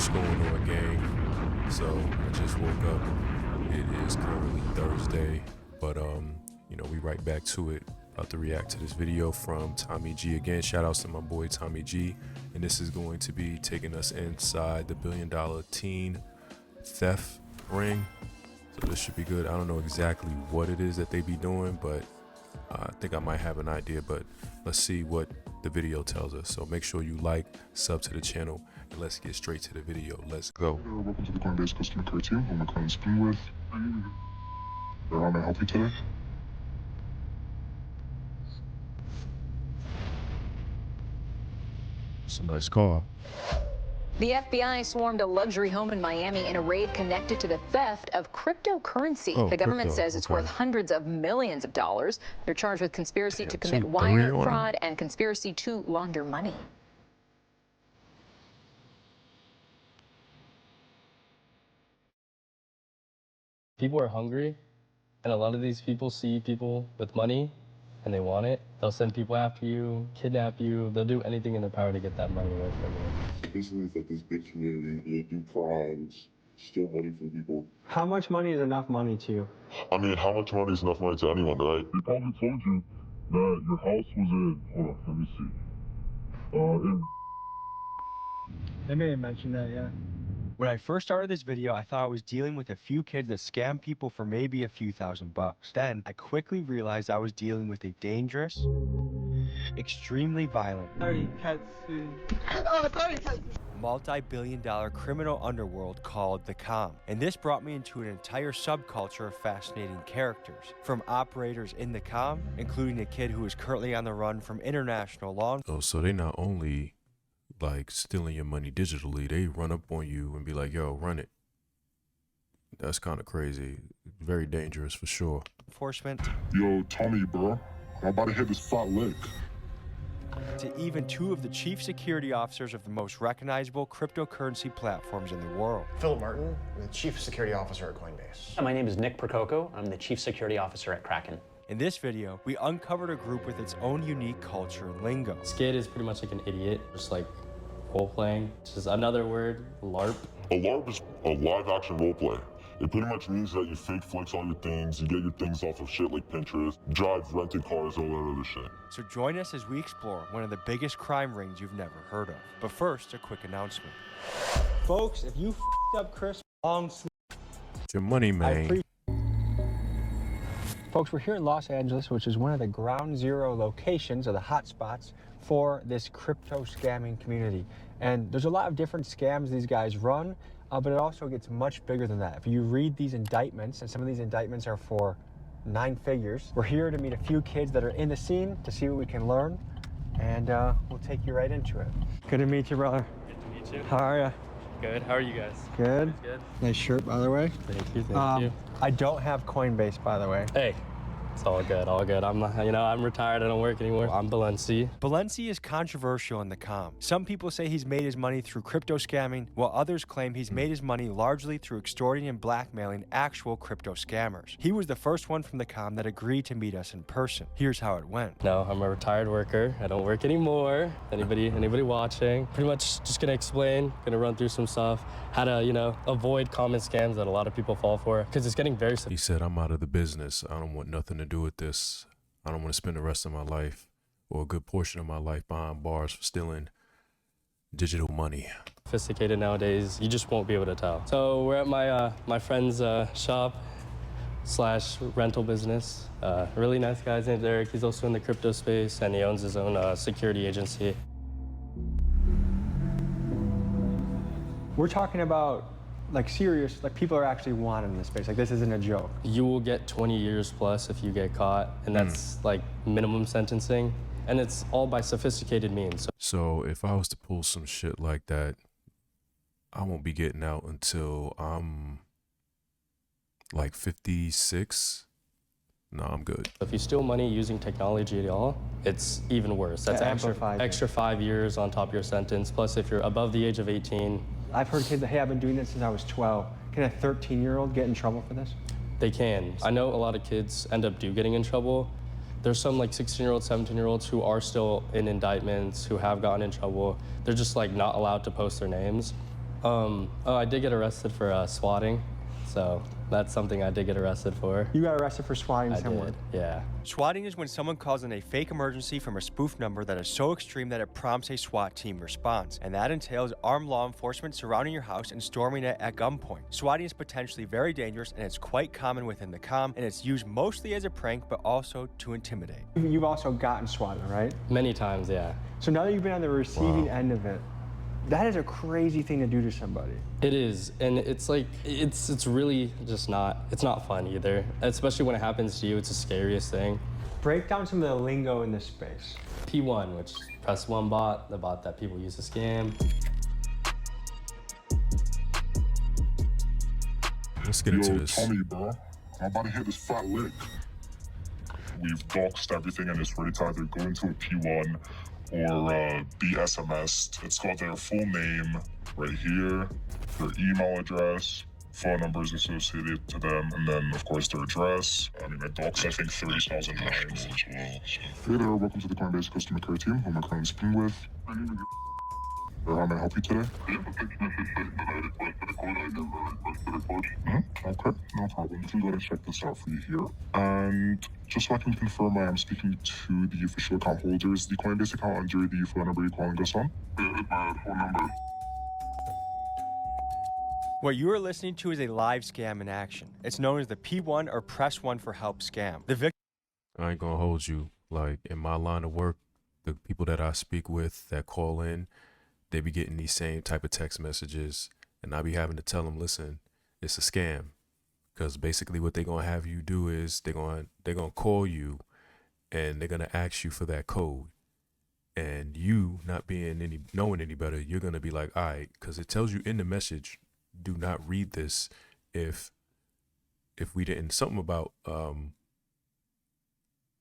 What's going on, gang? So I just woke up. It is currently Thursday, but we right back to it. About to react to this video from Tommy G again. Shout outs to my boy Tommy G, and this is going to be taking us inside the $1 billion teen theft ring. So this should be good. I don't know exactly what it is that they be doing, but I think I might have an idea. But let's see what the video tells us. So make sure you like, sub to the channel, and let's get straight to the video. Let's go. Welcome to the Coinbase customer care team. Who am I calling speaking with? How may I help you today? It's a nice car. The FBI swarmed a luxury home in Miami in a raid connected to the theft of cryptocurrency. The government says it's worth hundreds of millions of dollars. They're charged with conspiracy to commit wire fraud and conspiracy to launder money. People are hungry, and a lot of these people see people with money and they want it. They'll send people after you, kidnap you. They'll do anything in their power to get that money away from you. Basically, it's like this big community. They do crimes, steal money from people. How much money is enough money to you? I mean, how much money is enough money to anyone, right? They probably told you that your house was in. Hold on, let me see. They may have mentioned that, yeah. When I first started this video, I thought I was dealing with a few kids that scam people for maybe a few $1,000s. Then I quickly realized I was dealing with a dangerous, extremely violent, multi-billion-dollar criminal underworld called the Com. And this brought me into an entire subculture of fascinating characters, from operators in the Com, including a kid who is currently on the run from international law. Oh, so they not only like stealing your money digitally, they run up on you and be like, yo, run it. That's kind of crazy. Very dangerous for sure. Enforcement. Yo, Tommy, bro. I'm about to hit this fat lick. To even two of the chief security officers of the most recognizable cryptocurrency platforms in the world. Philip Martin, the Chief Security Officer at Coinbase. My name is Nick Prococo. I'm the Chief Security Officer at Kraken. In this video, we uncovered a group with its own unique culture and lingo. Skid is pretty much like an idiot, just like role-playing. This is another word, LARP. A LARP is a live-action roleplay. It pretty much means that you fake flex all your things, you get your things off of shit like Pinterest, drive rented cars, all that other shit. So join us as we explore one of the biggest crime rings you've never heard of. But first, a quick announcement. Folks, if you f***ed up Chris long sleeve, It's your money, man. Folks, we're here in Los Angeles, which is one of the ground zero locations of the hotspots for this crypto scamming community. And there's a lot of different scams these guys run, but it also gets much bigger than that. If you read these indictments, and some of these indictments are for 9 figures, we're here to meet a few kids that are in the scene to see what we can learn, and we'll take you right into it. Good to meet you, brother. Good to meet you. How are you? Good. How are you guys? Good. Good. Nice shirt, by the way. Thank you. Thank you. I don't have Coinbase, by the way. Hey. It's all good, all good. I'm retired, I don't work anymore. I'm Balenci. Balenci is controversial in the Com. Some people say he's made his money through crypto scamming, while others claim he's made his money largely through extorting and blackmailing actual crypto scammers. He was the first one from the Com that agreed to meet us in person. Here's how it went. No, I'm a retired worker. I don't work anymore. Anybody watching? Pretty much just gonna explain, gonna run through some stuff, how to, avoid common scams that a lot of people fall for, because it's getting very... He said, I'm out of the business. I don't want nothing to do with this. I don't want to spend the rest of my life or a good portion of my life behind bars for stealing digital money. Sophisticated nowadays, you just won't be able to tell. So we're at my friend's shop / rental business. Really nice guy, his name's Eric. He's also in the crypto space, and he owns his own security agency. We're talking about serious, people are actually wanted in this space. This isn't a joke. You will get 20 years plus if you get caught, and that's minimum sentencing, and it's all by sophisticated means. So if I was to pull some shit like that, I won't be getting out until I'm 56. No, I'm good. If you steal money using technology at all, it's even worse. That's extra 5 years on top of your sentence. Plus, if you're above the age of 18, I've heard kids that, hey, I've been doing this since I was 12. Can a 13-year-old get in trouble for this? They can. I know a lot of kids end up getting in trouble. There's some 16-year-olds, 17-year-olds who are still in indictments, who have gotten in trouble. They're just not allowed to post their names. Oh, I did get arrested for swatting, so that's something I did get arrested for. You got arrested for swatting I someone? did, yeah. Swatting is when someone calls in a fake emergency from a spoof number that is so extreme that it prompts a SWAT team response, and that entails armed law enforcement surrounding your house and storming it at gunpoint. Swatting is potentially very dangerous, and it's quite common within the comm, and it's used mostly as a prank, but also to intimidate. You've also gotten swatted, right? Many times, yeah. So now that you've been on the receiving end of it, that is a crazy thing to do to somebody. It is, and it's like, it's really just it's not fun either. Especially when it happens to you, it's the scariest thing. Break down some of the lingo in this space. P1, which press one bot, the bot that people use to scam. Let's get into Yo, this. Tommy, bro. I'm about to hit this fat lick. We've doxed everything and it's ready to either go into a P1 or be SMS'd. It's got their full name right here, their email address, phone numbers associated to them, and then, of course, their address. I mean, I doxed, I think, 30,000 times as well. So. Hey there, welcome to the Coinbase customer care team. Who am I currently speaking with? How may I help you today? Okay, no problem. You can go ahead and check this out for you here. And just so I can confirm, I am speaking to the official account holders, the Coinbase account under the phone number you're calling us on. Phone number. What you are listening to is a live scam in action. It's known as the P1 or Press 1 for Help scam. The victim. I ain't gonna hold you. Like, in my line of work, the people that I speak with that call in, they be getting these same type of text messages, and I be having to tell them, listen, it's a scam. Because basically what they're going to have you do is they're going to call you and they're going to ask you for that code. And you not knowing any better, you're going to be like, all right, because it tells you in the message, do not read this if we didn't, something about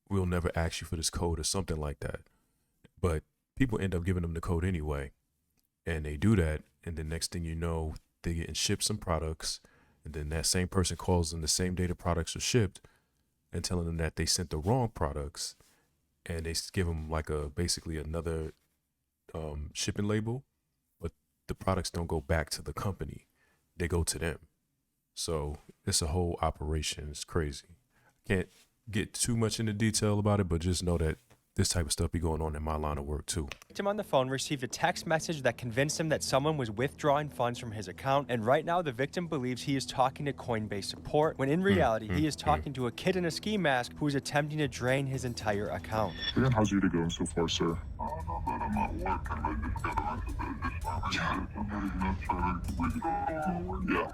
we'll never ask you for this code or something like that. But people end up giving them the code anyway. And they do that, and the next thing you know, they're getting shipped some products, and then that same person calls them the same day the products are shipped and telling them that they sent the wrong products, and they give them like basically another shipping label, but the products don't go back to the company, they go to them. So it's a whole operation. It's crazy. Can't get too much into detail about it, but just know that this type of stuff be going on in my line of work too. The victim on the phone received a text message that convinced him that someone was withdrawing funds from his account, and right now the victim believes he is talking to Coinbase support, when in reality he is talking to a kid in a ski mask who is attempting to drain his entire account. And how's your day going so far, sir? Yeah.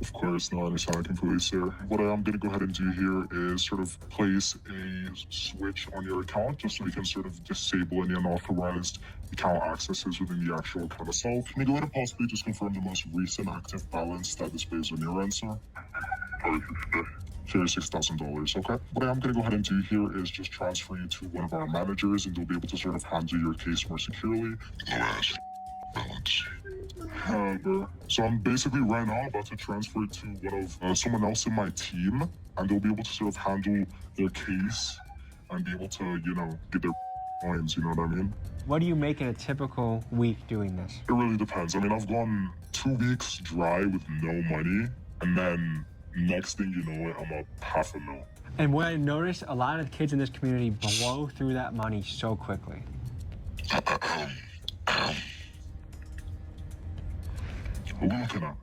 Of course, no, I understand completely, sir. What I'm going to go ahead and do here is sort of place a switch on your account just so we can sort of disable any unauthorized account accesses within the actual account itself. Can you go ahead and possibly just confirm the most recent active balance that displays on your end, sir? $36,000, okay? What I'm going to go ahead and do here is just transfer you to one of our managers, and they'll be able to sort of handle your case more securely. Balance. So I'm basically right now about to transfer it to one of someone else in my team, and they'll be able to sort of handle their case and be able to, you know, get their coins, you know what I mean? What do you make in a typical week doing this? It really depends. I mean, I've gone 2 weeks dry with no money, and then next thing you know it, I'm up half a mil. And what I noticed, a lot of kids in this community blow through that money so quickly. What are we looking at?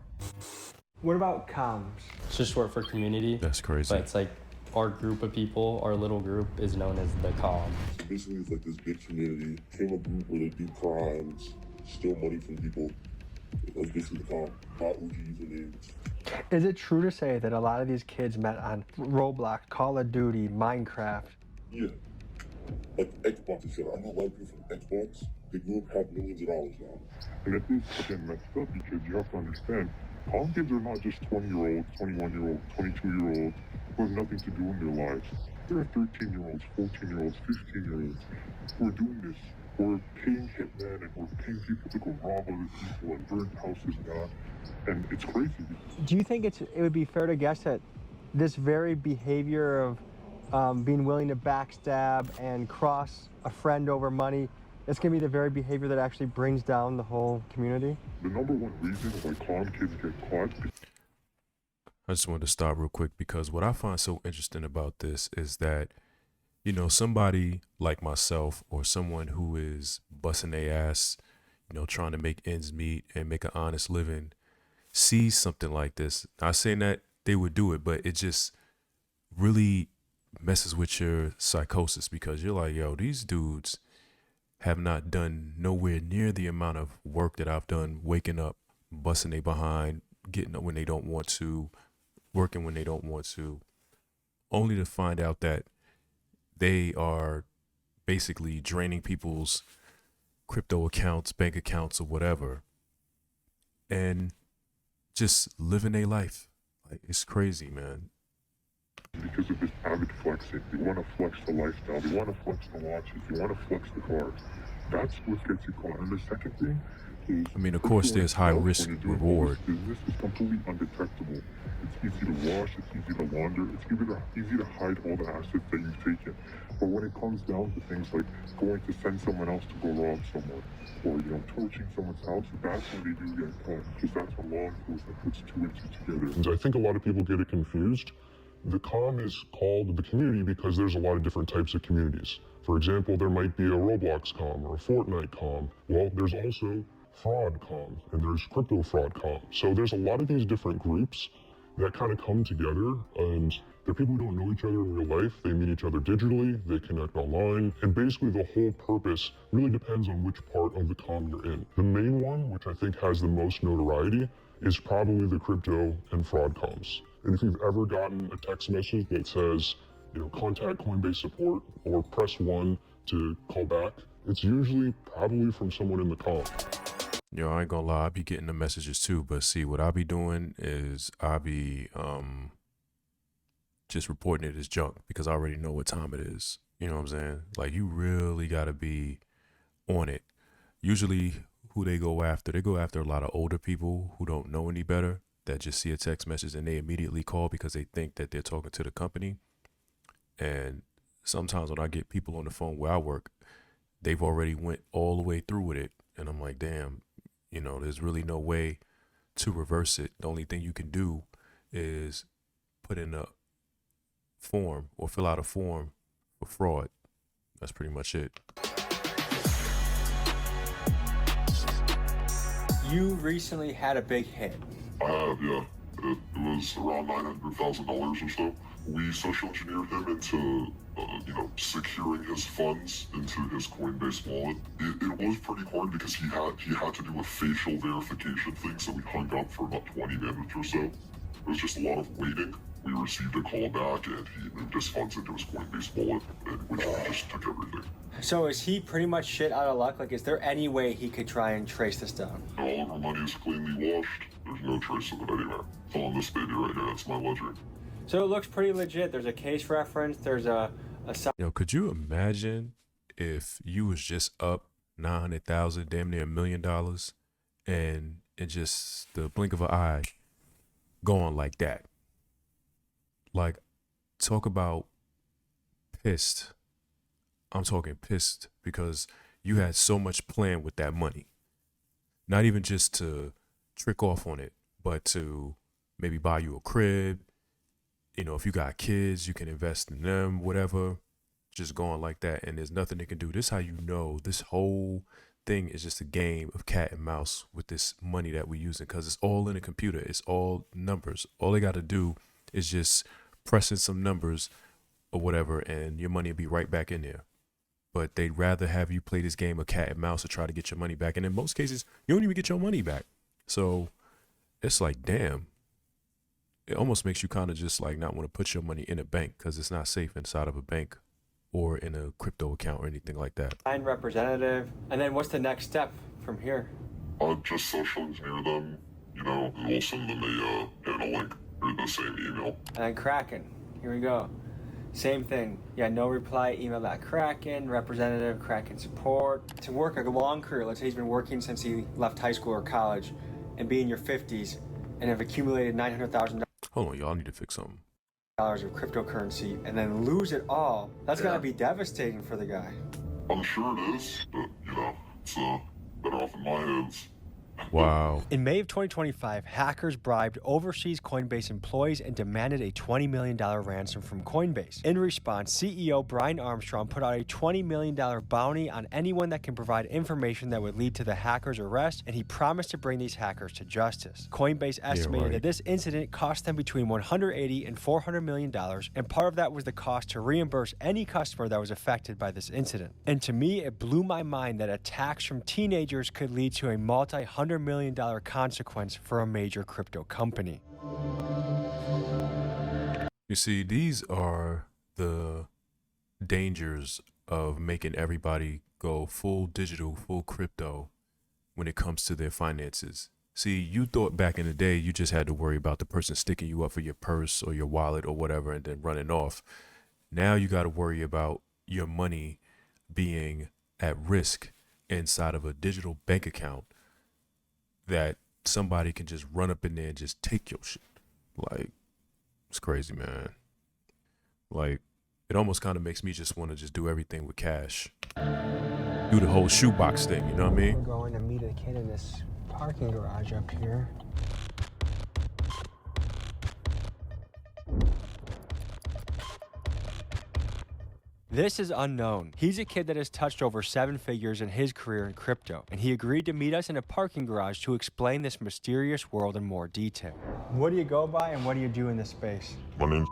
What about comms? It's just short for community. That's crazy. But it's like our group of people, our little group is known as the comm. So basically it's like this big community, came a group where they do crimes, steal money from people. That's basically the comm, not OGs and names. Is it true to say that a lot of these kids met on Roblox, Call of Duty, Minecraft? Yeah. Like Xbox and shit. I know a lot of people from Xbox, they grew up have millions of dollars now. And it is fucking messed up because you have to understand, comm kids are not just 20-year-olds, 21-year-olds, 22-year-olds who have nothing to do in their lives. There are 13-year-olds, 14-year-olds, 15-year-olds who are doing this. We're paying hitmen and we're paying people to go rob other people and burn houses down. And it's crazy. Do you think it would be fair to guess that this very behavior of being willing to backstab and cross a friend over money It's going to be the very behavior that actually brings down the whole community. The number one reason why calm kids get caught. I just wanted to stop real quick because what I find so interesting about this is that, you know, somebody like myself or someone who is busting their ass, you know, trying to make ends meet and make an honest living, sees something like this. Not saying that they would do it, but it just really messes with your psychosis because you're like, yo, these dudes have not done nowhere near the amount of work that I've done, waking up, busting their behind, getting up when they don't want to, working when they don't want to, only to find out that they are basically draining people's crypto accounts, bank accounts, or whatever, and just living their life. Like, it's crazy, man. Because of this avid flexing. You want to flex the lifestyle. You want to flex the watches. You want to flex the cars. That's what gets you caught. And the second thing is, I mean, of course, there's high risk reward. This is completely undetectable. It's easy to wash. It's easy to launder. It's easy to hide all the assets that you've taken. But when it comes down to things like going to send someone else to go rob someone, or, you know, torching someone's house, that's when they do get caught. Because that's when law enforcement puts two and two together. And I think a lot of people get it confused. The comm is called the community because there's a lot of different types of communities. For example, there might be a Roblox comm or a Fortnite comm. Well, there's also fraud comm and there's crypto fraud comm. So there's a lot of these different groups that kind of come together, and they're people who don't know each other in real life. They meet each other digitally, they connect online, and basically the whole purpose really depends on which part of the comm you're in. The main one, which I think has the most notoriety, is probably the crypto and fraud comms. And if you've ever gotten a text message that says, you know, contact Coinbase support or press 1 to call back, it's usually probably from someone in the comm. Yo, I ain't gonna lie, I be getting the messages too, but see, what I be doing is I be just reporting it as junk because I already know what time it is. You know what I'm saying? Like, you really gotta be on it. Usually who they go after a lot of older people who don't know any better, that just see a text message and they immediately call because they think that they're talking to the company. And sometimes when I get people on the phone where I work, they've already went all the way through with it. And I'm like, damn, you know, there's really no way to reverse it. The only thing you can do is put in a form or fill out a form for fraud. That's pretty much it. You recently had a big hit. I have, yeah. It was around $900,000 or so. We social engineered him into, securing his funds into his Coinbase wallet. It was pretty hard because he had to do a facial verification thing, so we hung up for about 20 minutes or so. It was just a lot of waiting. We received a call back, and he moved his funds into his Coinbase wallet, which we just took everything. So is he pretty much shit out of luck? Like, is there any way he could try and trace this down? All of our money is cleanly washed. There's no trace of it anywhere. It's on this baby right here. That's my ledger. So it looks pretty legit. There's a case reference. There's a Yo, could you imagine if you was just up 900,000, damn near $1 million, and in just the blink of an eye, going like that? Like, talk about pissed. I'm talking pissed because you had so much planned with that money. Not even just to trick off on it, but to maybe buy you a crib. You know, if you got kids, you can invest in them, whatever. Just going like that, and there's nothing they can do. This is how you know this whole thing is just a game of cat and mouse with this money that we're using, because it's all in a computer. It's all numbers. All they got to do is just press in some numbers or whatever, and your money will be right back in there. But they'd rather have you play this game of cat and mouse to try to get your money back. And in most cases, you don't even get your money back. So it's like, damn. It almost makes you kind of just like not want to put your money in a bank because it's not safe inside of a bank or in a crypto account or anything like that. Find representative. And then what's the next step from here? I'll just social engineer them, and we'll send them a link or the same email. And then Kraken. Here we go. Same thing. Yeah, no reply, email that Kraken, representative, Kraken support. To work a long career, let's say he's been working since he left high school or college, and be in your 50s and have accumulated $900,000. Hold on, y'all need to fix something. Of cryptocurrency and then lose it all. That's gotta be devastating for the guy. I'm sure it is, but, you know, it's better off in my hands. Wow. In May of 2025, hackers bribed overseas Coinbase employees and demanded a $20 million ransom from Coinbase. In response, CEO Brian Armstrong put out a $20 million bounty on anyone that can provide information that would lead to the hackers' arrest, and he promised to bring these hackers to justice. Coinbase estimated that this incident cost them between $180 and $400 million, and part of that was the cost to reimburse any customer that was affected by this incident. And to me, it blew my mind that attacks from teenagers could lead to a multi-$100 million consequence for a major crypto company. You see, these are the dangers of making everybody go full digital, full crypto when it comes to their finances. See, you thought back in the day you just had to worry about the person sticking you up for your purse or your wallet or whatever and then running off. Now you got to worry about your money being at risk inside of a digital bank account that somebody can just run up in there and just take your shit. Like, it's crazy, man. Like, it almost kind of makes me just want to just do everything with cash. Do the whole shoebox thing, you know what I mean? We're going to meet a kid in this parking garage up here. This is unknown. He's a kid that has touched over 7 figures in his career in crypto, and he agreed to meet us in a parking garage to explain this mysterious world in more detail. What do you go by and what do you do in this space? My name's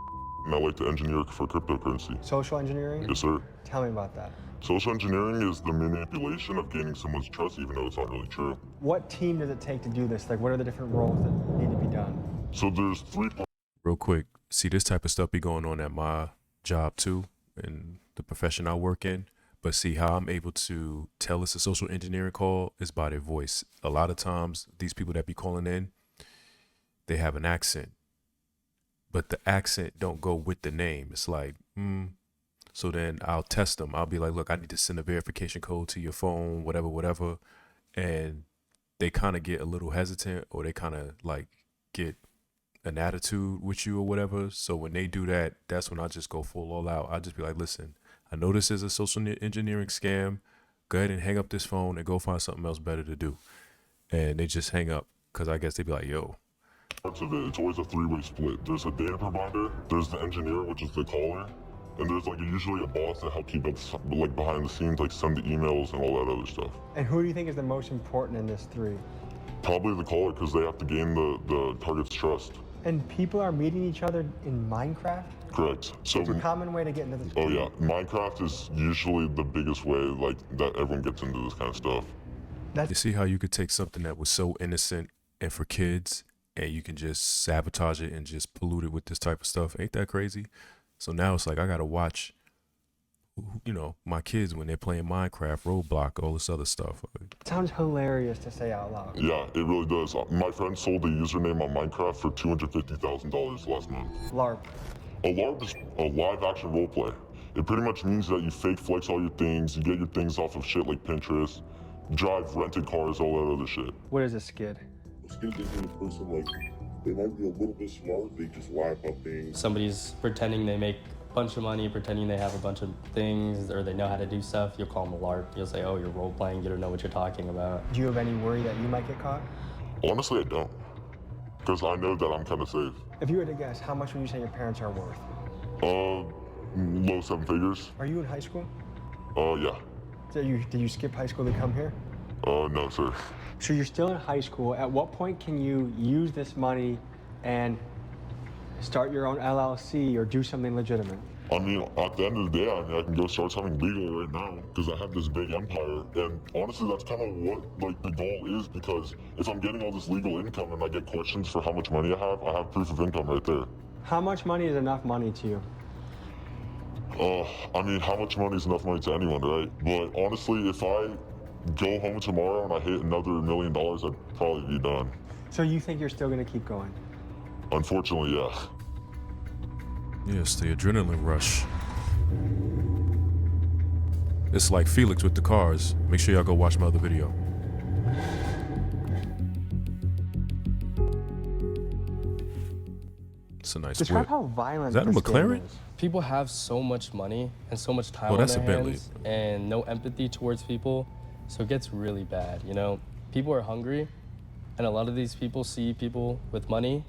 and I like to engineer for cryptocurrency. Social engineering? Yes, sir. Tell me about that. Social engineering is the manipulation of gaining someone's trust, even though it's not really true. What team does it take to do this? Like, what are the different roles that need to be done? So there's 3 parts. Real quick, see, this type of stuff be going on at my job too, and the profession I work in. But see, how I'm able to tell it's a social engineering call is by their voice. A lot of times, these people that be calling in, they have an accent, but the accent don't go with the name. It's like, So then I'll test them. I'll be like, look, I need to send a verification code to your phone, whatever. And they kind of get a little hesitant, or they kind of like get an attitude with you or whatever. So when they do that, that's when I just go full all out. I just be like, listen, I know this is a social engineering scam. Go ahead and hang up this phone and go find something else better to do. And they just hang up because I guess they be like, yo. Parts of it, it's always a 3-way split. There's a data provider, there's the engineer, which is the caller, and there's like usually a boss that helps keep up like behind the scenes, like send the emails and all that other stuff. And who do you think is the most important in this 3? Probably the caller, because they have to gain the target's trust. And people are meeting each other in Minecraft? Correct. So It's a common way to get into this. Oh yeah, Minecraft is usually the biggest way like that everyone gets into this kind of stuff. You see how you could take something that was so innocent and for kids, and you can just sabotage it and just pollute it with this type of stuff? Ain't that crazy? So now it's like I gotta watch, you know, my kids when they're playing Minecraft, Roblox, all this other stuff. It sounds hilarious to say out loud. Yeah, it really does. My friend sold a username on Minecraft for $250,000 last month. LARP. A LARP is a live action roleplay. It pretty much means that you fake flex all your things, you get your things off of shit like Pinterest, drive rented cars, all that other shit. What is a skid? A skid is when a person, like, they might be a little bit smart, they just lie about things. Somebody's pretending they make a bunch of money, pretending they have a bunch of things, or they know how to do stuff. You'll call them a LARP. You'll say, oh, you're role playing, you don't know what you're talking about. Do you have any worry that you might get caught? Honestly, I don't. Because I know that I'm kind of safe. If you were to guess, how much would you say your parents are worth? Low 7 figures. Are you in high school? Yeah. Did you skip high school to come here? No, sir. So you're still in high school. At what point can you use this money and start your own LLC or do something legitimate? I mean, at the end of the day, I can go start something legal right now because I have this big empire. And honestly, that's kind of what like the goal is, because if I'm getting all this legal income and I get questions for how much money I have proof of income right there. How much money is enough money to you? I mean, how much money is enough money to anyone, right? But honestly, if I go home tomorrow and I hit another $1 million, I'd probably be done. So you think you're still gonna keep going? Unfortunately, yeah. Yes, the adrenaline rush. It's like Felix with the cars. Make sure y'all go watch my other video. It's a nice Describe whip. how violent Is that a this game McLaren? is. People have so much money and so much time Oh, on that's their a Bentley. hands and no empathy towards people, so it gets really bad, you know? People are hungry, and a lot of these people see people with money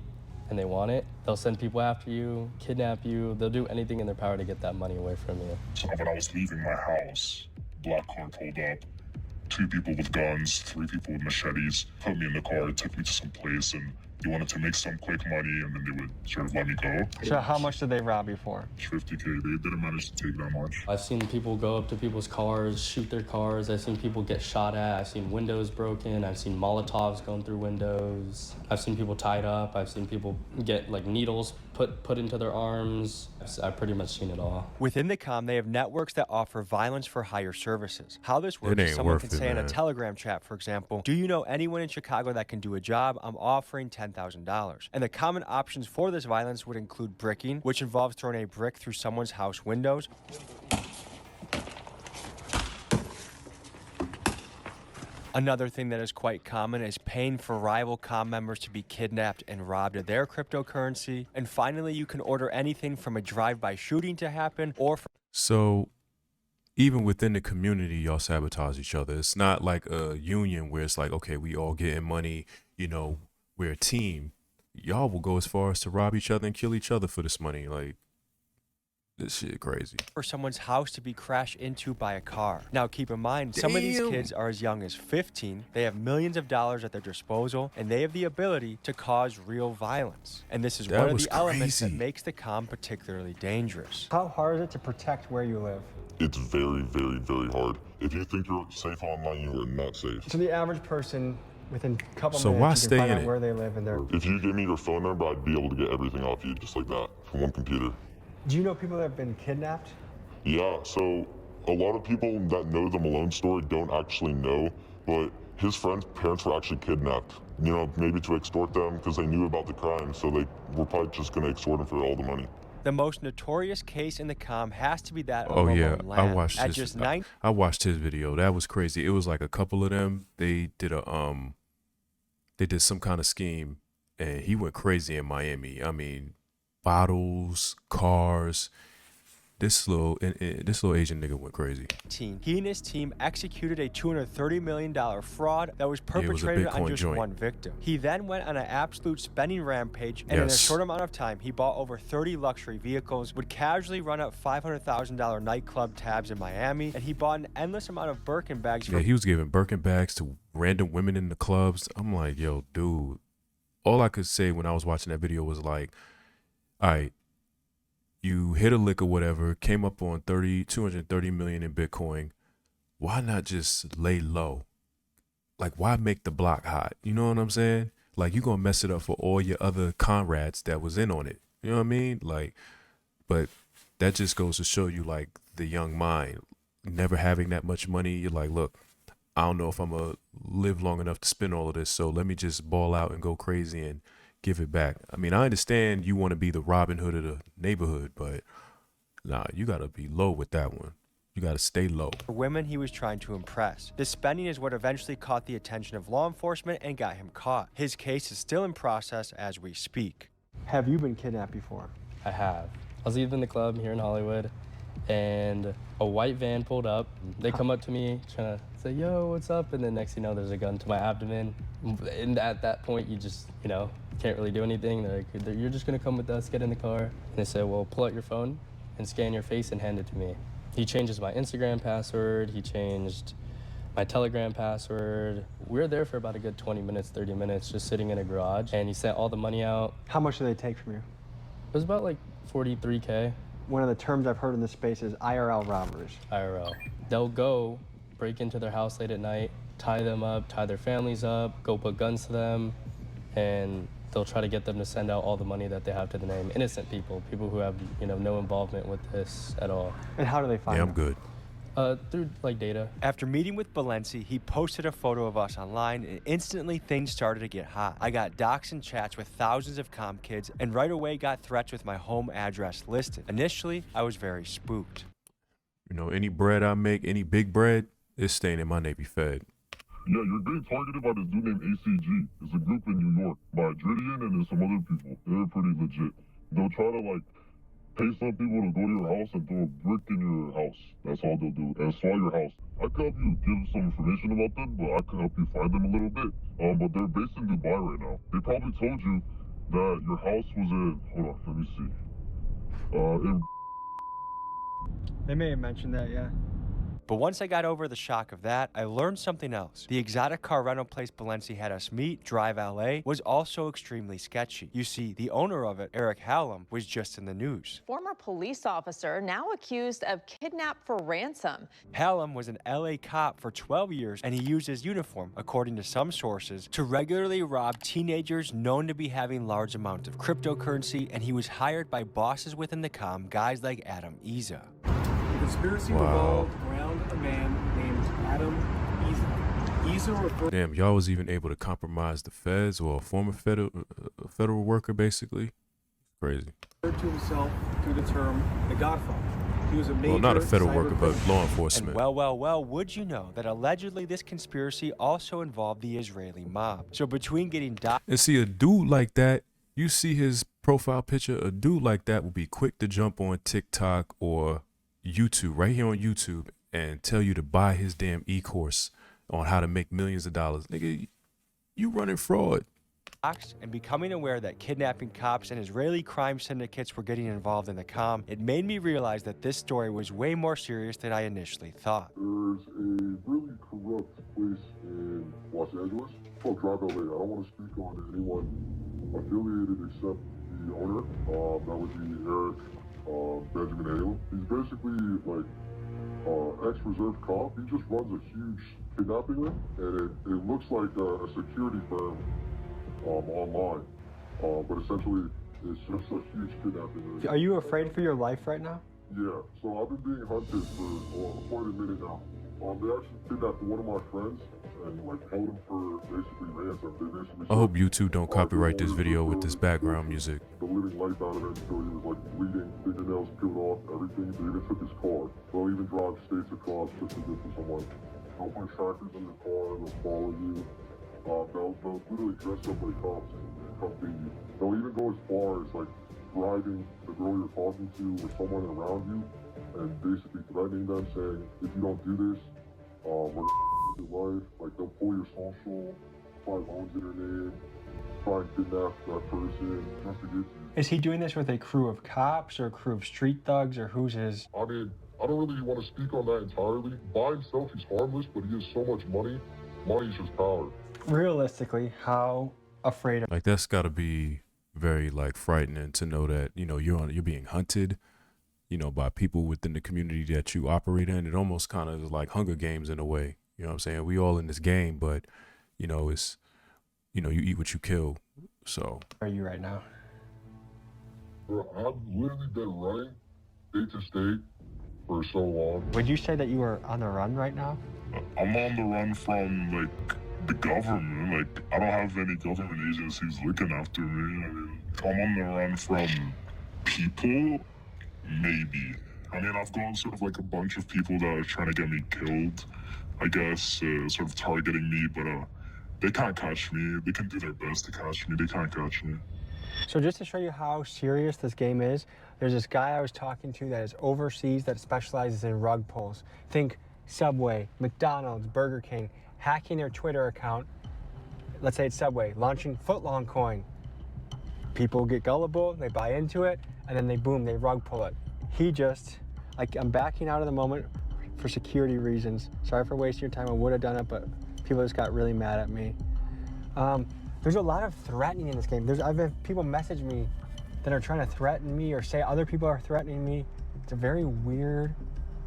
and they want it. They'll send people after you, kidnap you, they'll do anything in their power to get that money away from you. So when I was leaving my house, black car pulled up. 2 people with guns, 3 people with machetes, put me in the car, took me to some place, and they wanted to make some quick money, and then they would sort of let me go. So how much did they rob you for? 50K, they didn't manage to take that much. I've seen people go up to people's cars, shoot their cars. I've seen people get shot at. I've seen windows broken. I've seen Molotovs going through windows. I've seen people tied up. I've seen people get like needles put into their arms. I've pretty much seen it all. Within the comm, they have networks that offer violence for hire services. How this works is ain't someone worth can it, say in a man. Telegram chat, for example, do you know anyone in Chicago that can do a job? I'm offering $10,000. And the common options for this violence would include bricking, which involves throwing a brick through someone's house windows. Another thing that is quite common is paying for rival comm members to be kidnapped and robbed of their cryptocurrency. And finally, you can order anything from a drive-by shooting to happen or So even within the community, y'all sabotage each other. It's not like a union where it's like, okay, we all getting money, you know, we're a team. Y'all will go as far as to rob each other and kill each other for this money. Like, this shit crazy. for someone's house to be crashed into by a car. Now, keep in mind, some of these Damn. kids are as young as 15. They have millions of dollars at their disposal, and they have the ability to cause real violence. And this is That one of was the elements that crazy. makes the comm particularly dangerous. How hard is it to protect where you live? It's very, very, very hard. If you think you're safe online, you are not safe. So the average person, within a couple So why minutes, you can stay find in out it? where they live and their. If you give me your phone number, I'd be able to get everything off you just like that from one computer. Do you know people that have been kidnapped? Yeah, so a lot of people that know the Malone story don't actually know, but his friend's parents were actually kidnapped. You know, maybe to extort them because they knew about the crime, so they were probably just going to extort him for all the money. The most notorious case in the comm has to be that of Oh yeah, Ramon I Lamb. watched At his. just 9 I watched his video. That was crazy. It was like a couple of them. They did they did some kind of scheme, and he went crazy in Miami. I mean, bottles, cars. This little Asian nigga went crazy. he and his team executed a $230 million fraud that was Yeah, it was a perpetrated on Bitcoin just joint. one victim. He then went on an absolute spending rampage, and in a Yes. short amount of time, he bought over 30 luxury vehicles, would casually run up $500,000 nightclub tabs in Miami, and he bought an endless amount of Birkin bags Yeah, for he was giving Birkin bags to random women in the clubs. I'm like, yo, dude. All I could say when I was watching that video was like, all right, you hit a lick or whatever, came up on 230 million in Bitcoin. Why not just lay low? Like, why make the block hot? You know what I'm saying? Like, you gonna mess it up for all your other comrades that was in on it. You know what I mean? Like, but that just goes to show you, like, the young mind, never having that much money. You're like, look, I don't know if I'm gonna live long enough to spend all of this, so let me just ball out and go crazy and give it back. I mean, I understand you want to be the Robin Hood of the neighborhood, but nah, you gotta be low with that one. You gotta stay low. women he was trying to impress. This spending is what eventually caught the attention of law enforcement and got him caught. His case is still in process as we speak. Have you been kidnapped before? I have. I was leaving the club here in Hollywood, and a white van pulled up. They come up to me trying to say, yo, what's up? And then next thing you know, there's a gun to my abdomen. And at that point, you just, you know, can't really do anything. They're like, you're just gonna come with us, get in the car. And they said, well, pull out your phone and scan your face and hand it to me. He changes my Instagram password. He changed my Telegram password. We were there for about a good 20 minutes, 30 minutes, just sitting in a garage. And he sent all the money out. How much do they take from you? It was about like 43K. One of the terms I've heard in this space is IRL robbers. IRL. They'll go break into their house late at night, tie them up, tie their families up, go put guns to them, and they'll try to get them to send out all the money that they have to the name. Innocent people, people who have, you know, no involvement with this at all. And how do they find Yeah, them? I'm good. Through like data. After meeting with Balenci, he posted a photo of us online, and instantly things started to get hot. I got docs and chats with thousands of comm kids, and right away got threats with my home address listed. Initially, I was very spooked. You know, any bread I make, any big bread, it's staying in my Navy Fed. Yeah, you're being targeted by this dude named ACG. It's a group in New York by Dridian and there's some other people. They're pretty legit. They'll try to like pay some people to go to your house and throw a brick in your house. That's all they'll do. And swallow your house. I can help you give some information about them, but I can help you find them a little bit. But they're based in Dubai right now. They probably told you that your house was in, hold on, let me see. They may have mentioned that, yeah. But once I got over the shock of that, I learned something else. The exotic car rental place Balenci had us meet, Drive LA, was also extremely sketchy. You see, the owner of it, Eric Hallam, was just in the news. Former police officer now accused of kidnap for ransom. Hallam was an LA cop for 12 years, and he used his uniform, according to some sources, to regularly rob teenagers known to be having large amounts of cryptocurrency, and he was hired by bosses within the comm, guys like Adam Iza. The conspiracy revolved around a man named Adam Iza. Damn, y'all was even able to compromise the feds or a former federal worker, basically. Crazy. To himself through the term the Godfather. He was a major, well, not a federal worker, but law enforcement. And well, would you know that allegedly this conspiracy also involved the Israeli mob? So between getting and see, a dude like that, you see his profile picture, a dude like that will be quick to jump on TikTok or YouTube, right here on YouTube, and tell you to buy his damn e-course on how to make millions of dollars. Nigga, you running fraud. And becoming aware that kidnapping cops and Israeli crime syndicates were getting involved in the comm, it made me realize that this story was way more serious than I initially thought. There's a really corrupt place in Los Angeles called Drive LA. I don't want to speak on anyone affiliated except the owner. That would be Eric Benjamin Hallam. He's basically like ex-reserve cop. He just runs a huge kidnapping ring, and it looks like a security firm online, but essentially it's just a huge kidnapping ring. Are you afraid for your life right now? Yeah, so I've been being hunted for quite a minute now. They actually kidnapped one of my friends and like held him for basically ransom. They basically I hope YouTube don't copyright this video with this background music. The living life out of him until he was like bleeding, fingernails peeled off, everything. They even took his car. They'll even drive states across just to get to someone. They'll put trackers in your car, they'll follow you. They'll literally dress up like cops and come beat you. They'll even go as far as like driving the girl you're talking to or someone around you and basically threatening them, saying, if you don't do this, we're gonna your life. Like they'll pull your social, find loans in your name, try and kidnap that person just to get you. Is he doing this with a crew of cops or a crew of street thugs, or who's his? I mean, I don't really want to speak on that entirely. By himself, he's harmless, but he has so much money. Money's just power. Realistically, how afraid like that's got to be very like frightening to know that, you know, you're being hunted, you know, by people within the community that you operate in. It almost kind of is like Hunger Games in a way. You know what I'm saying? We all in this game, but you know, it's, you know, you eat what you kill. So are you right now? Bro, I've literally been running state to state for so long. Would you say that you are on the run right now? I'm on the run from like the government. Like I don't have any government agencies looking after me. I mean, I'm on the run from people, maybe. I mean, I've got sort of like a bunch of people that are trying to get me killed, I guess, sort of targeting me, but they can't catch me. They can do their best to catch me. They can't catch me. So just to show you how serious this game is, there's this guy I was talking to that is overseas that specializes in rug pulls. Think Subway, McDonald's, Burger King, hacking their Twitter account. Let's say it's Subway, launching footlong coin. People get gullible, they buy into it, and then they rug pull it. He just, like, I'm backing out of the moment for security reasons. Sorry for wasting your time, I would have done it, but people just got really mad at me. There's a lot of threatening in this game. I've had people message me that are trying to threaten me or say other people are threatening me. It's a very weird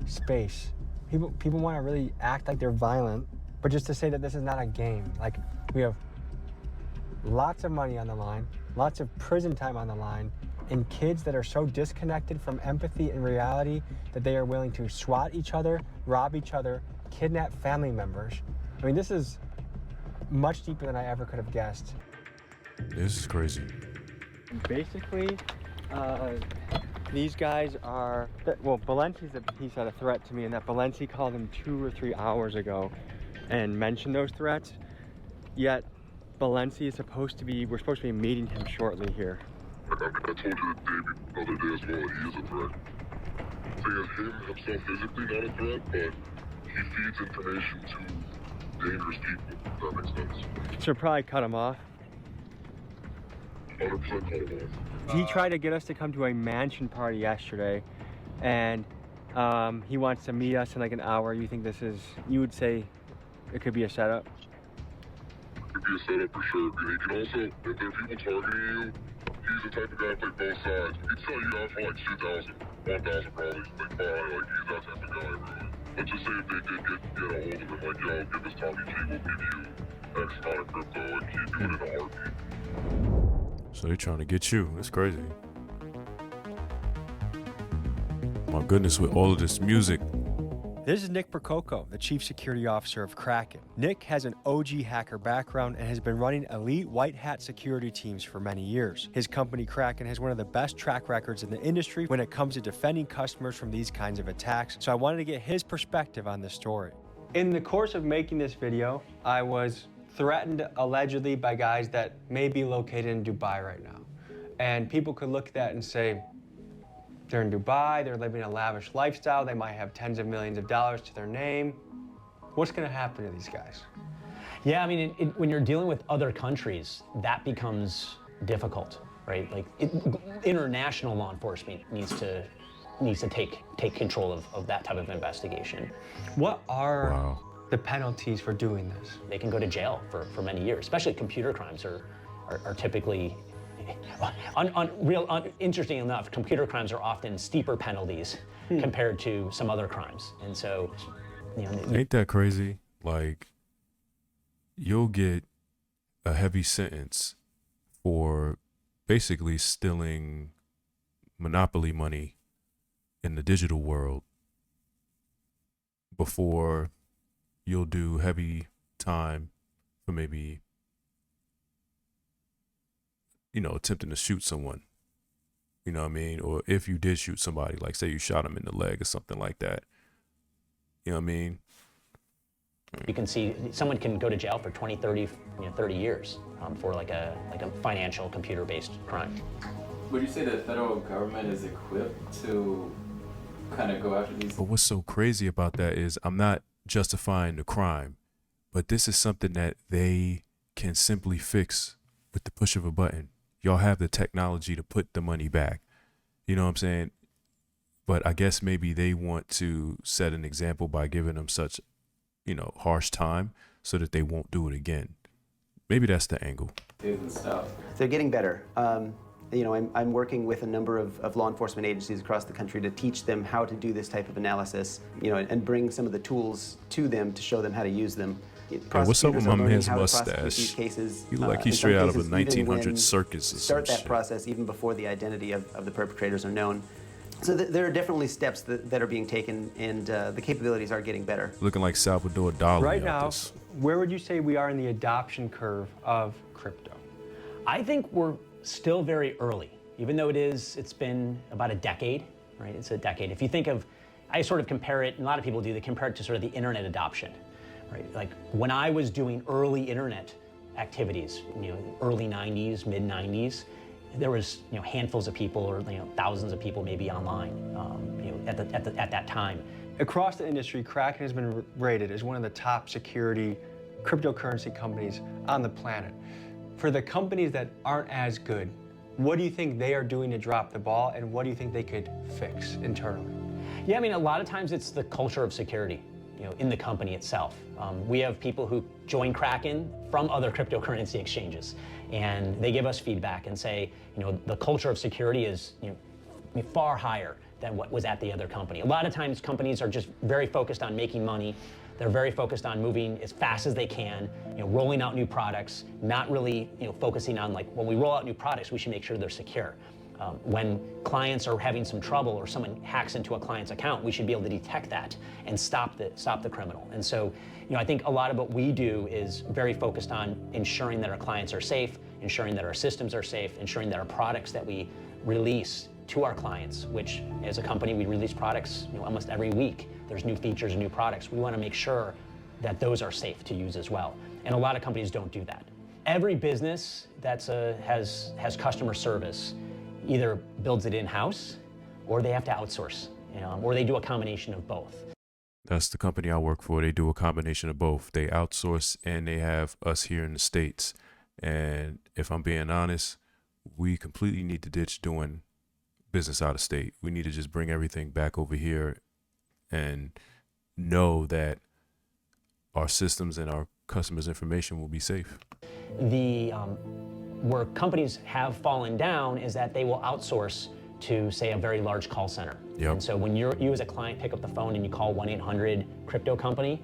space. People want to really act like they're violent, but just to say that this is not a game. Like, we have lots of money on the line, lots of prison time on the line, and kids that are so disconnected from empathy and reality that they are willing to swat each other, rob each other, kidnap family members. I mean, this is much deeper than I ever could have guessed. This is crazy. Basically, these guys are, well, he's had a threat to me, and that Balenci called him 2 or 3 hours ago and mentioned those threats. Yet Balenci is we're supposed to be meeting him shortly here. Like, I told you the other day as well, he is a threat. The thing is, him himself physically not a threat, but he feeds information to dangerous people, if that makes sense. Should probably cut him off. 100% cut him off. He tried to get us to come to a mansion party yesterday, and he wants to meet us in like an hour. You think you would say it could be a setup? It could be a setup for sure. And he can also, if there are people targeting you, he's the type of guy to play both sides. He'd sell you out for like 2,000, 1,000 probably. Like, he's that type of guy, really. Let's just say if they did get a hold of him, like, yo, give us Tommy G, we'll give you X amount of crypto, and he'd do it in a heartbeat. So they're trying to get you. That's crazy. My goodness, with all of this music. This is Nick Prococo, the Chief Security Officer of Kraken. Nick has an OG hacker background and has been running elite white hat security teams for many years. His company Kraken has one of the best track records in the industry when it comes to defending customers from these kinds of attacks, so I wanted to get his perspective on this story. In the course of making this video, I was threatened allegedly by guys that may be located in Dubai right now. And people could look at that and say, they're in Dubai, they're living a lavish lifestyle, they might have tens of millions of dollars to their name. What's gonna happen to these guys? Yeah, I mean, when you're dealing with other countries, that becomes difficult, right? Like, international law enforcement needs to take control of that type of investigation. What are the penalties for doing this? They can go to jail for many years, especially computer crimes are typically, interesting enough, computer crimes are often steeper penalties compared to some other crimes. And so, you know, Ain't that crazy? Like, you'll get a heavy sentence for basically stealing monopoly money in the digital world before you'll do heavy time for maybe, you know, attempting to shoot someone, you know what I mean? Or if you did shoot somebody, like say you shot him in the leg or something like that, you know what I mean? You can see someone can go to jail for 20, 30, 30 years for like a financial computer-based crime. Would you say the federal government is equipped to kind of go after these? But what's so crazy about that is I'm not justifying the crime, but this is something that they can simply fix with the push of a button. Y'all have the technology to put the money back. You know what I'm saying? But I guess maybe they want to set an example by giving them such, you know, harsh time so that they won't do it again. Maybe that's the angle. They're getting better. You know, I'm working with a number of law enforcement agencies across the country to teach them how to do this type of analysis, you know, and bring some of the tools to them to show them how to use them. Hey, what's up with my man's mustache? He look like he's straight out of a 1900s circus or start some that shit. process even before the identity of the perpetrators are known. So there are definitely steps that are being taken, and the capabilities are getting better. Looking like Salvador Dali. Right now, where would you say we are in the adoption curve of crypto? I think we're still very early, even though it's been about a decade, right? It's a decade. If you think of, I sort of compare it, and a lot of people do, they compare it to sort of the internet adoption, right? Like when I was doing early internet activities, you know, early 90s, mid 90s, there was, you know, handfuls of people or, you know, thousands of people maybe online, you know, at that time. Across the industry, Kraken has been rated as one of the top security cryptocurrency companies on the planet. For the companies that aren't as good, what do you think they are doing to drop the ball, and what do you think they could fix internally? Yeah, I mean, a lot of times it's the culture of security, you know, in the company itself. We have people who join Kraken from other cryptocurrency exchanges, and they give us feedback and say, you know, the culture of security is, you know, far higher than what was at the other company. A lot of times companies are just very focused on making money. They're very focused on moving as fast as they can, you know, rolling out new products, not really, you know, focusing on like, when we roll out new products, we should make sure they're secure. When clients are having some trouble or someone hacks into a client's account, we should be able to detect that and stop the criminal. And so, you know, I think a lot of what we do is very focused on ensuring that our clients are safe, ensuring that our systems are safe, ensuring that our products that we release to our clients, which as a company we release products, you know, almost every week. There's new features and new products. We want to make sure that those are safe to use as well. And a lot of companies don't do that. Every business that's has customer service either builds it in-house or they have to outsource, or they do a combination of both. That's the company I work for. They do a combination of both. They outsource and they have us here in the States. And if I'm being honest, we completely need to ditch doing business out of state. We need to just bring everything back over here and know that our systems and our customers' information will be safe. Where companies have fallen down is that they will outsource to, say, a very large call center. Yep. And so when you as a client pick up the phone and you call 1-800 crypto company,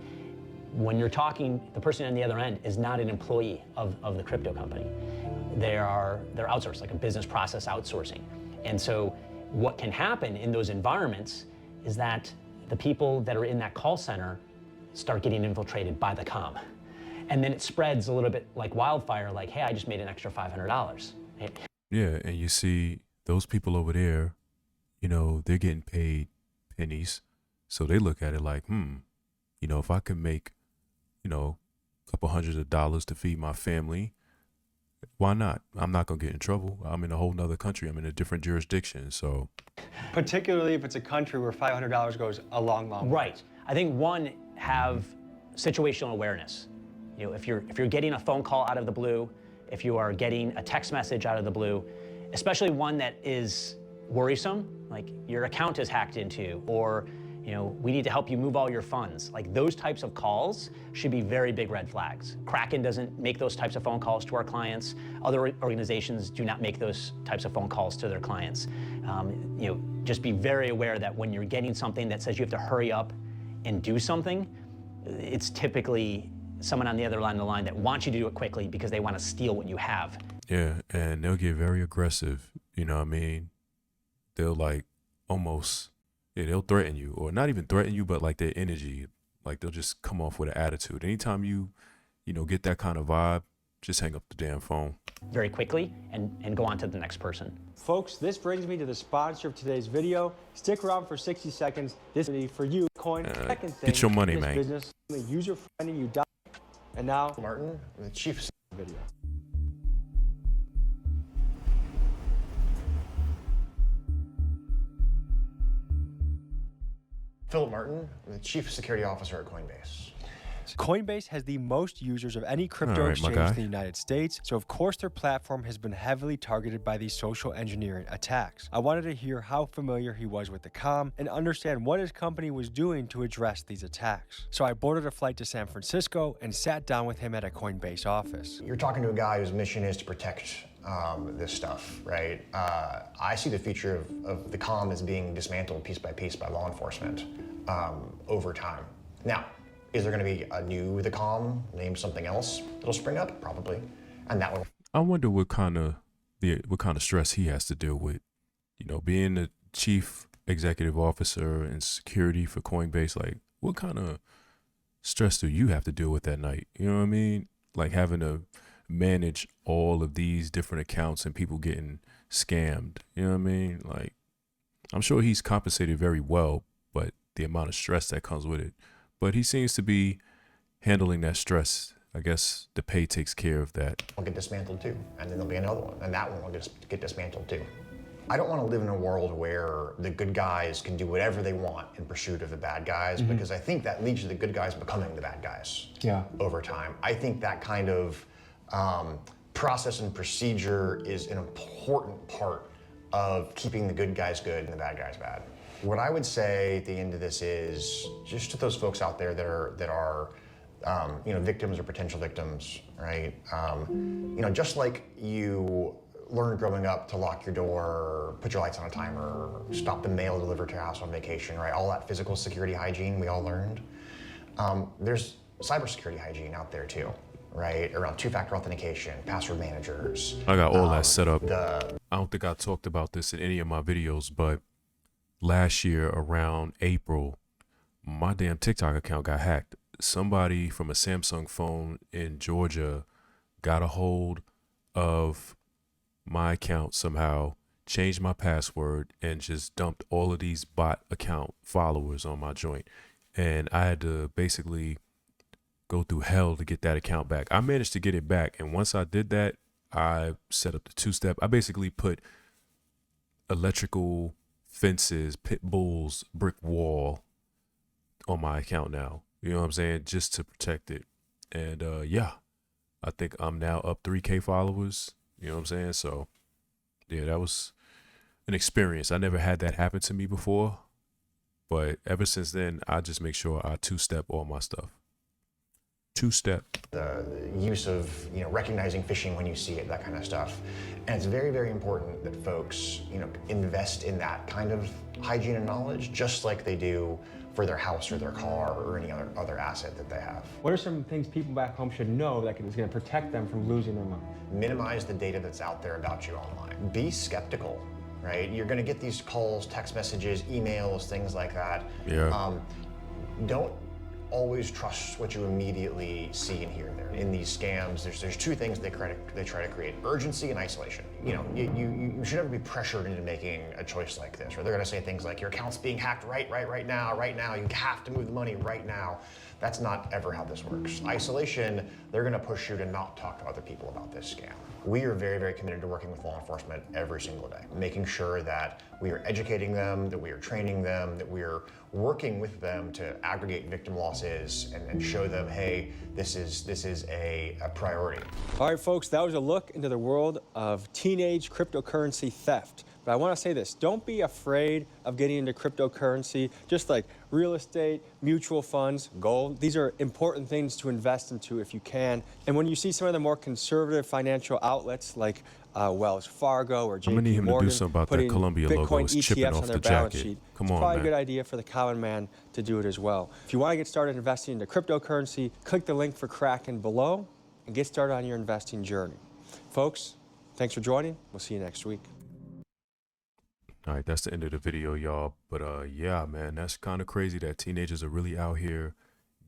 when you're talking, the person on the other end is not an employee of the crypto company. They're outsourced, like a business process outsourcing. And so what can happen in those environments is that the people that are in that call center start getting infiltrated by the comm. And then it spreads a little bit like wildfire, like, hey, I just made an extra $500. Yeah, and you see those people over there, they're getting paid pennies. So they look at it like, if I can make, a couple $100s to feed my family, why not? I'm not going to get in trouble. I'm in a whole nother country. I'm in a different jurisdiction. So particularly if it's a country where $500 goes a long way. Right. I think one, have situational awareness. If you're getting a phone call out of the blue, if you are getting a text message out of the blue, especially one that is worrisome, like your account is hacked into, or we need to help you move all your funds. Like those types of calls should be very big red flags. Kraken doesn't make those types of phone calls to our clients. Other organizations do not make those types of phone calls to their clients. Just be very aware that when you're getting something that says you have to hurry up and do something, it's typically someone on the other line of the line that wants you to do it quickly because they want to steal what you have. Yeah, and they'll get very aggressive. You know what I mean? They'll they'll threaten you, or not even threaten you, but like their energy, like they'll just come off with an attitude. Anytime you get that kind of vibe, just hang up the damn phone. Very quickly and go on to the next person. Folks, this brings me to the sponsor of today's video. Stick around for 60 seconds. This is for you, coin. Second thing, get your money, man. Business, user-friendly, you die. And now, Martin, the chief video. Philip Martin, the Chief Security Officer at Coinbase. Coinbase has the most users of any crypto exchange in the United States, so of course their platform has been heavily targeted by these social engineering attacks. I wanted to hear how familiar he was with the comm and understand what his company was doing to address these attacks. So I boarded a flight to San Francisco and sat down with him at a Coinbase office. You're talking to a guy whose mission is to protect this stuff, right? I see the future of the comm as being dismantled piece by piece by law enforcement over time. Now, is there going to be a new the comm named something else that'll spring up? Probably, and that will. I wonder what kind of stress he has to deal with. Being the chief executive officer and security for Coinbase. Like, what kind of stress do you have to deal with that night? You know what I mean? Like having to manage all of these different accounts and people getting scammed. You know what I mean? Like, I'm sure he's compensated very well, but the amount of stress that comes with it. But he seems to be handling that stress. I guess the pay takes care of that. Will get dismantled too, and then there'll be another one, and that one will get dismantled too. I don't want to live in a world where the good guys can do whatever they want in pursuit of the bad guys, because I think that leads to the good guys becoming the bad guys over time. I think that kind of process and procedure is an important part of keeping the good guys good and the bad guys bad. What I would say at the end of this is just to those folks out there that are victims or potential victims, right? Just like you learned growing up to lock your door, put your lights on a timer, stop the mail delivered to your house on vacation, right? All that physical security hygiene we all learned. There's cybersecurity hygiene out there too, right? Around two-factor authentication, password managers. I got all that set up. I don't think I talked about this in any of my videos, but last year around April, my damn TikTok account got hacked. Somebody from a Samsung phone in Georgia got a hold of my account somehow, changed my password, and just dumped all of these bot account followers on my joint. And I had to basically go through hell to get that account back. I managed to get it back. And once I did that, I set up the two-step. I basically put electrical fences, pit bulls, brick wall on my account now. You know what I'm saying? Just to protect it. And yeah, I think I'm now up 3K followers. You know what I'm saying? So yeah, that was an experience. I never had that happen to me before. But ever since then, I just make sure I two-step all my stuff. Two-step. The use of, you know, recognizing phishing when you see it, that kind of stuff. And it's very, very important that folks, you know, invest in that kind of hygiene and knowledge, just like they do for their house or their car or any other asset that they have. What are some things people back home should know that is going to protect them from losing their money? Minimize the data that's out there about you online. Be skeptical, right? You're going to get these calls, text messages, emails, things like that. Yeah. Don't always trust what you immediately see and hear there. In these scams, there's two things they try to create: urgency and isolation. You know, you should never be pressured into making a choice like this, or they're gonna say things like, your account's being hacked right now, you have to move the money right now. That's not ever how this works. Isolation, they're gonna push you to not talk to other people about this scam. We are very, very committed to working with law enforcement every single day, making sure that we are educating them, that we are training them, that we are working with them to aggregate victim losses and show them, hey, this is a priority. All right, folks, that was a look into the world of teenage cryptocurrency theft. But I want to say this, don't be afraid of getting into cryptocurrency, just like real estate, mutual funds, gold. These are important things to invest into if you can. And when you see some of the more conservative financial outlets like Wells Fargo or JP Morgan, I'm gonna need him to do something about that Columbia logo. Bitcoin It's chipping ETFs off on their the balance jacket. sheet, Come it's on, probably man. a good idea for the common man to do it as well. If you want to get started investing into cryptocurrency, click the link for Kraken below and get started on your investing journey. Folks, thanks for joining. We'll see you next week. All right, that's the end of the video, y'all. But yeah, man, that's kind of crazy that teenagers are really out here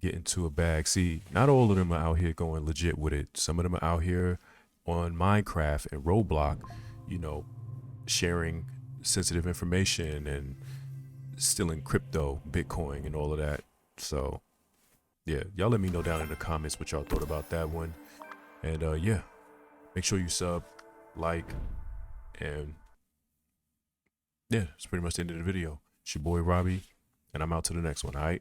getting to a bag. See, not all of them are out here going legit with it. Some of them are out here on Minecraft and Roblox, you know, sharing sensitive information and stealing crypto, Bitcoin, and all of that. So yeah, y'all let me know down in the comments what y'all thought about that one. And yeah, make sure you sub, like, and yeah, that's pretty much the end of the video. It's your boy Robbie, and I'm out to the next one, all right?